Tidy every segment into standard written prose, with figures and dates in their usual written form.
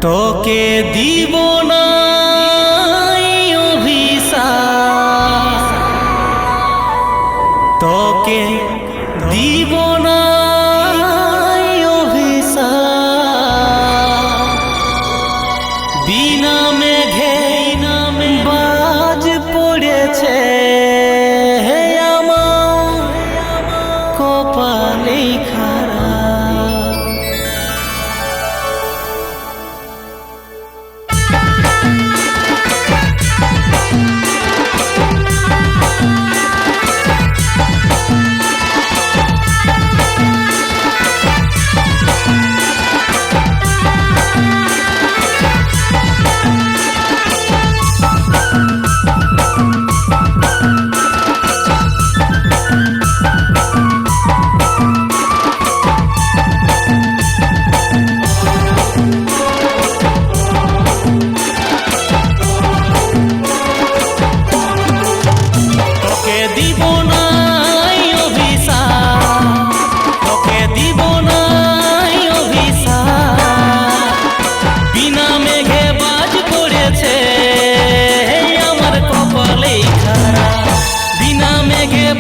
তোকে দিব না অভিশাপ, তোকে দিব না অভিশাপ। বিনা মেঘে বাজ পড়েছে আমার কপালে খারাপ।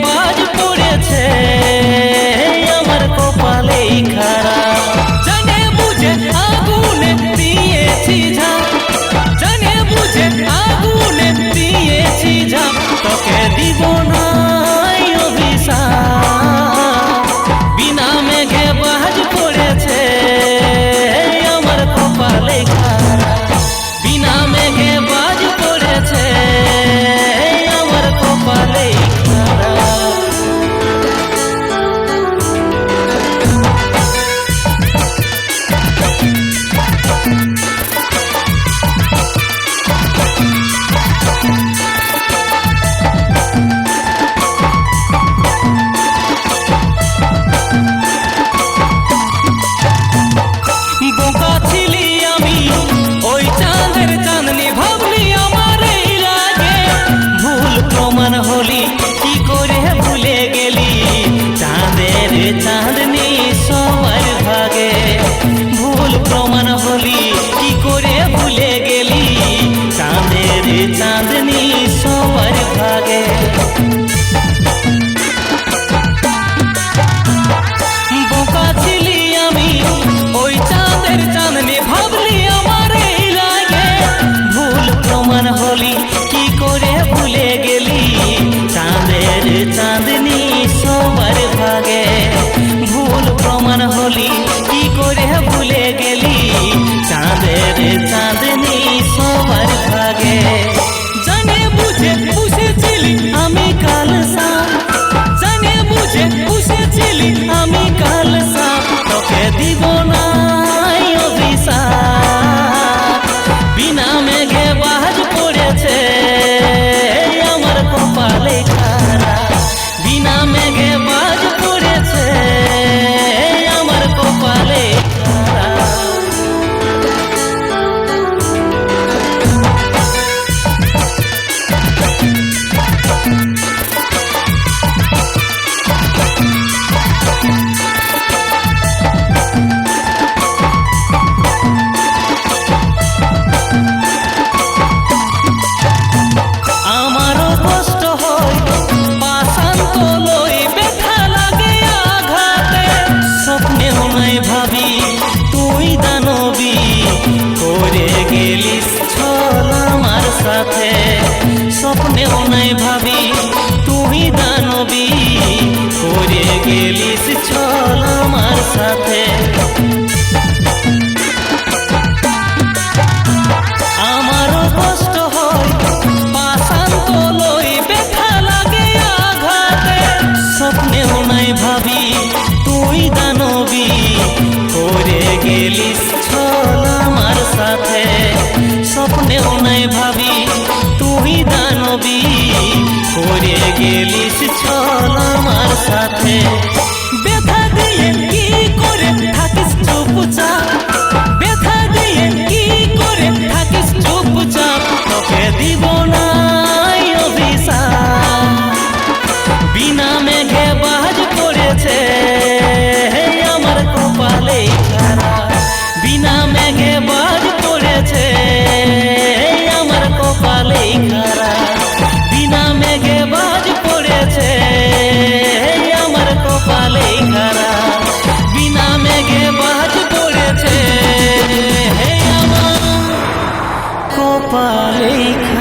বাজ পড়েছে আমার কপালে খারাপ। জানে বুঝে আগুনে দিয়েছি ঝাঁপ, জানে বুঝে আগুনে দিয়েছি ঝাঁপ। তোকে দিব না অভিশাপ, বিনা মেঘে বাজ পড়েছে আমার কপালে খারাপ। বিনা মেঘে বাজ পড়েছে আমার কপালে হলি কি করে ভুলে গেলি চাঁদের চাঁদনি সবার ভাগে। ভুল প্রমাণ হলি কি করে ভুলে গেলি চাঁদের চাঁদনি সবার ভাগে। বোকা ছিলি আমি ওই চাঁদের চাঁদনি ভাবলি আমার লাগে। ভুল প্রমাণ হলি কি করে ভুলে গেলি চাঁদের চাঁদনি সবার ভাগে। ভুল প্রমাণ হলি কি করে ভুলে গেলি চাঁদের চাঁদনি সবার ভাগে। জানে বুঝে পুষেছিলি আমি কালসা, জানে বুঝে পুষেছিলি আমি কালসা। তোকে দিব না অভিশাপ, বিনা মেঘে বাজ পড়েছে আমার কপালে খারাপ। বিনা মেঘে বাজ পড়েছে আমার কপালে খারাপ। আমারও কষ্ট হয় পাষাণ তলোয় ব্যথা লাগে আঘাতে। স্বপ্নেও নাই ভাবি তুই দানবী করে গেলিস ছল আমার সাথে। স্বপ্নেও নাই ভাবি তুই দানবী করে গেলিস ছল আমার সাথে। আমারও কষ্ট হয় পাষাণ তলোয় ব্যথা লাগে আঘাতে। স্বপ্নেও নাই ভাবি তুই দানবী করে গেলিস ছল আমার সাথে। স্বপ্নেও নাই ভাবি তুই দানবী করে গেলিস ছল আমার সাথে। ব্যথা দিয়ে কি করে থাকিস চুপচাপ, ব্যথা দিয়ে কি করে থাকিস চুপচাপ। তোকে দিব না অভিশাপ, বিনা মেঘে বাজ পড়েছে আমার কপালে খারাপ। বিনা মেঘে বাজ কপালেই